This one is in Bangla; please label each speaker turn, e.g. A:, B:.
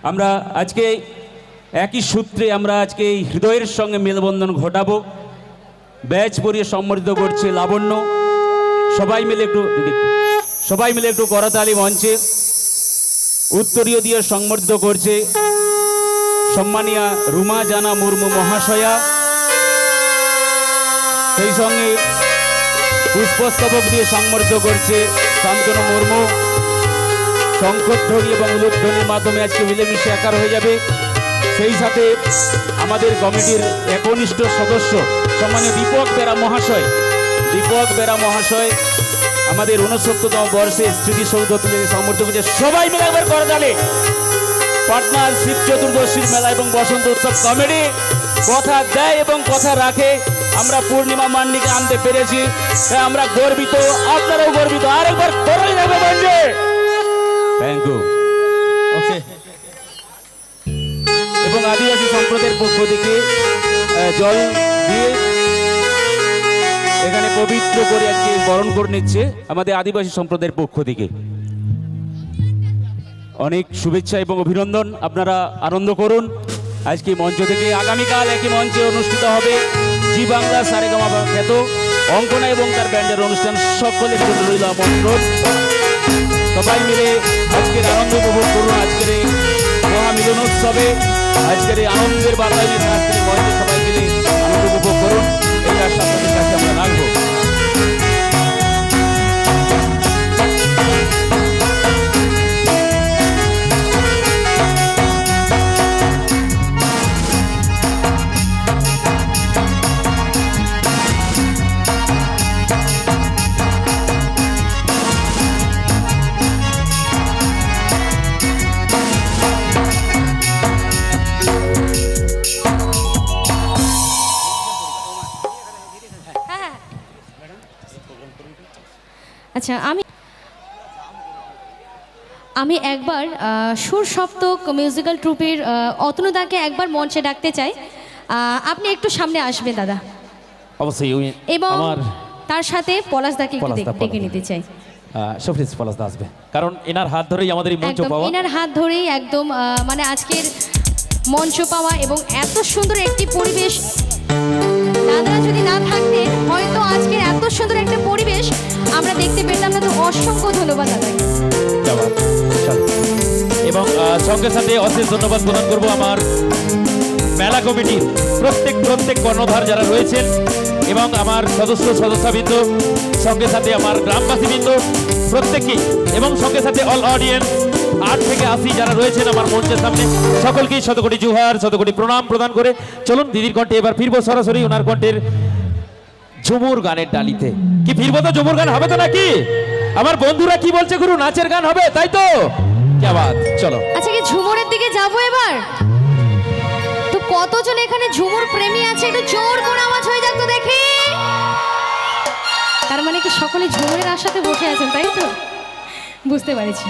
A: আমরা আজকে একই সূত্রে আমরা আজকে এই হৃদয়ের সঙ্গে মেলবন্ধন ঘটাবো। ব্যাচ পরিয়ে সম্মানিত করছে লাবণ্য। সবাই মিলে একটু করতালি মঞ্চে। উত্তরীয় দিয়ে সংবর্ধিত করছে সম্মানীয়া রুমা জানা মুর্মু মহাশয়া। সেই সঙ্গে পুষ্পস্তবক দিয়ে সংবর্ধিত করছে শান্তনু মুর্মু। শঙ্খধ্বনি এবং উলুধ্বনির মাধ্যমে আজকে মিলেমিশে একার হয়ে যাবে। সেই সাথে আমাদের কমিটির একনিষ্ঠ সদস্য সম্মানীয় দীপক বেরা মহাশয় আমাদের 69তম বর্ষে স্মৃতিসৌধ তুলে সমর্থন করছে। সবাই মিলে একবার করে তালে। পাটনার শিব চতুর্দশীর মেলা এবং বসন্ত উৎসব কমিটি কথা দেয় এবং কথা রাখে। আমরা পূর্ণিমা মান্ডিকে আনতে পেরেছি, তাই আমরা গর্বিত, আপনারাও গর্বিত। আরেকবার করে যাবে বন্ধু। Thank you. ওকে। এবং আদিবাসী সম্প্রদায়ের পক্ষ থেকে জল দিয়ে এখানে পবিত্র করে আজকে বরণ করে নিচ্ছে আমাদের আদিবাসী সম্প্রদায়ের পক্ষ থেকে। অনেক শুভেচ্ছা এবং অভিনন্দন। আপনারা আনন্দ করুন। আজকে মঞ্চ থেকে আগামীকাল একই মঞ্চে অনুষ্ঠিত হবে জি বাংলা সারেগামা খ্যাত অঙ্কনা এবং তার ব্যান্ডের অনুষ্ঠান। সকলের জন্য রইল আমন্ত্রণ। সবাই মিলে আজকের আনন্দ উপভোগ করুন। আজকের এই মহামিলনোৎসবে আজকের এই আনন্দের বাতায়নে আজকের মঞ্চে সবাই মিলে আনন্দ উপভোগ করুন। এই আশা আপনাদের কাছে আমরা রাখবো।
B: আচ্ছা, আমি একবার সুর সপ্তক মিউজিক্যাল ট্রুপের অতনুদাকে একবার মঞ্চে ডাকতে চাই। আপনি একটু সামনে আসবেন দাদা।
C: অবশ্যই।
B: এবং তার সাথে পলাশদাকে একটু ডেকে নিতে চাই।
C: সফরিজ পলাশদা আসবে, কারণ এনার হাত ধরেই আমাদের এই মঞ্চ পাওয়া।
B: এনার হাত ধরেই একদম মানে আজকের মঞ্চ পাওয়া এবং এত সুন্দর একটি পরিবেশ। দাদারা যদি না থাকতেন হয়তো আজকের এত সুন্দর একটা পরিবেশ আমরা দেখতে পেতাম না। তো অসংখ্য ধন্যবাদ দাদা।
C: এবং সঙ্গে সাথে অশেষ ধন্যবাদ প্রদান করব আমার মেলা কমিটির প্রত্যেক কর্ণধার যারা রয়েছেন এবং আমার সদস্যবৃন্দ, সঙ্গে সাথে আমার গ্রামবাসীবৃন্দ প্রত্যেককেই, এবং সঙ্গে সাথে অল অডিয়েন্স 8 থেকে 80 যারা রয়েছেন আমার মঞ্চের সামনে সকলকেই শতকোটি জুহার, শতকোটি প্রণাম প্রদান করে চলুন দিদির কণ্ঠে এবার ফিরবো সরাসরি ওনার কণ্ঠের ঝুমুর গানের ডালিতে। কি ফিরবো তো ঝুমুর গান হবে তো নাকি? আমার বন্ধুরা কি বলছে গুরু, নাচের গান হবে তাই তো? কি বাত, চলো।
B: আচ্ছা, কি ঝুমুরের দিকে যাবো এবার? তো কতজন এখানে ঝুমুর প্রেমী আছে? একটু জোর করে আওয়াজ হয়ে যাক তো দেখি। তার মানে কি সকলে ঝুমুরের আশাতে বসে আছেন, তাই তো? বুঝতে পারছি।